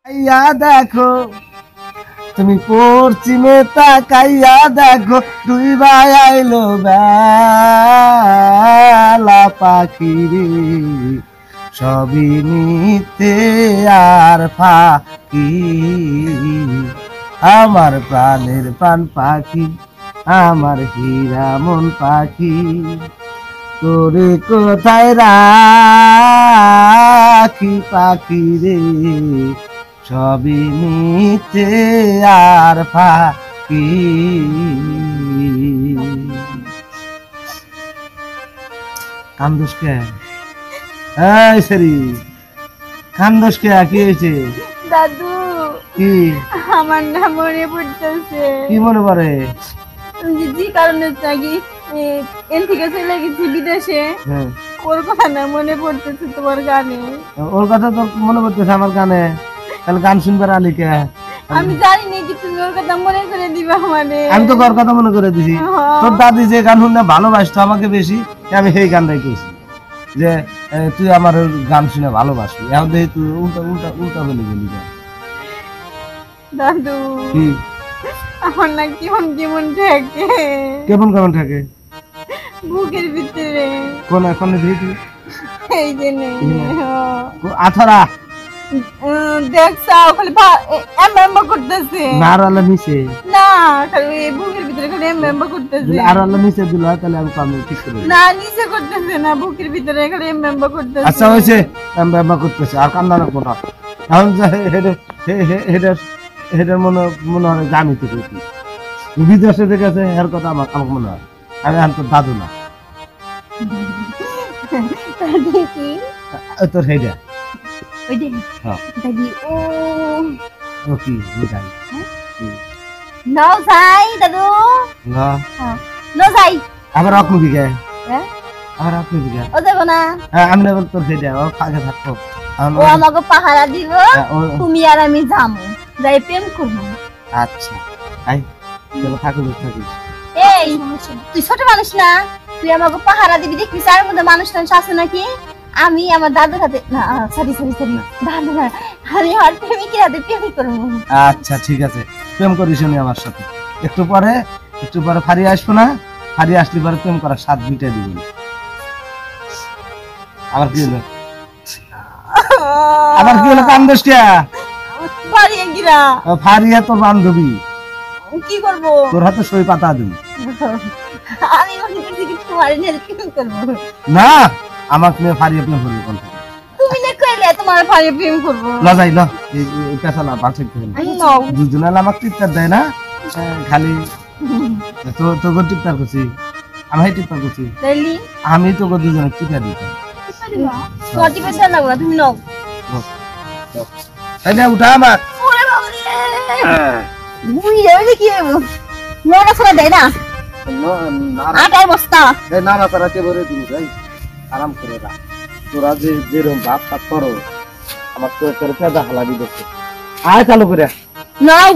ইয়া দেখো তুমি পশ্চিমে তাকাইয়া দেখো দুই ভাই আইলো বেলা পাখি রে সবই নিতে আর ফাঁকি আমার প্রাণের প্রাণ পাখি আমার হীরা মন পাখি তোরে কোথায় রাখি পাখি রে সবই নিতে আর ফাঁকি কান্দোস কে এই সেরি কান্দোস কে কি হয়েছে দাদু কি আমার না মনে পড়তেছে কি মনে পড়ে যে কারণে নাকি এন থেকে চলে গেছি বিদেশে ওর কথা না মনে পড়তেছে তোমার গানে ওর কথা তো মনে পড়তেছে আমার গানে তাহলে গান শুনবার আলিকে আমি জানি না কি তুমি ওর কথা মনে করে দিবা মানে আমি তো ওর কথা মনে করে দিছি তোর দাদি যে গান শুনে ভালোবাসতো আমাকে বেশি আমি সেই গান রাখেছি যে তুই আমার গান শুনে ভালোবাসবি এখন দেখি তুই উল্টা উল্টা উল্টা বলে গেলি দাদু কি আমার না কেমন কেমন থাকে কেমন কেমন থাকে বুকের ভিতরে কোন এখন দেখি এই যে নেই আথরা দেখছা খালি এম করতেছে না আর আল্লাহ নিচে না খালি বুকের ভিতরে খালি এম করতেছে আর আল্লাহ নিচে দিল তাহলে আমি কাম ঠিক করে না নিচে করতেছে না বুকের ভিতরে খালি এম করতেছে আচ্ছা হইছে এম করতেছে আর কান্না না কোন এখন হেডের মনে মনে হয় জানি তো কইতি বিদেশে দেখেছে এর কথা আমার মনে হয় আমি এখন তোর দাদু না দেখি তোর হেডে ওই দেখি হ্যাঁ দাদি ও কি বুঝাই নাও যাই দাদু না নো যাই আবার আপনি দিকে হ্যাঁ আবার আপনি দিকে ও দেব না আমি না তোর হেডে ও ফাঁকে থাকতো ও আমাকে পাহারা দিব তুমি আর আমি যাবো যাই প্রেম করবো আচ্ছা আই চলো থাকুক থাকিস এই তুই ছোট মানুষ না তুই আমাকে পাহারা দিবি দেখবি তার মধ্যে মানুষ টানুষ আছে নাকি আমি আমার দাদুর হাতে না সরি দাদু না আমি আর প্রেমিকের হাতে প্রেম করবো আচ্ছা ঠিক আছে প্রেম করিস নি আমার সাথে একটু পরে ফাড়ি আসবো না ফাড়ি আসলে পরে প্রেম করার স্বাদ মিটাই দিব আবার কি হলো কান্দোস কে পারিয়ে গিরা ফাড়িয়া তোর বান্ধবী কি করব তোর হাতে সই পাতা দিবি আমি মনে করছি কি তোমার নিয়ে প্রেম করব না আমাকে নিয়ে ফাড়িয়া প্রেম করবি কোন তুমি না কইলে তোমার ফাড়িয়ে প্রেম করব না যাই না এই পেছাল আর বাঁচে খেল দুজনে আমাকে টিপটার দেয় না খালি তো তোকে টিপটার করছি আমি টিপটার করছি তাইলি আমি তোকে দুজনে টিপটার দিতাম তোমার টিপে না লাগবে তুমি নাও তাই না উঠা আমার ওরে বাবা রে মুই রে কি হইব নোনা ছড়া দেয় না আটার বস্তা না না তারা কে বলে দিবি ভাই আরাম করে রাখ তোরা যে যেরকম ভাব করো আমার তো একটা পেদা হালাবি দেখছে আয় চালু করে নাও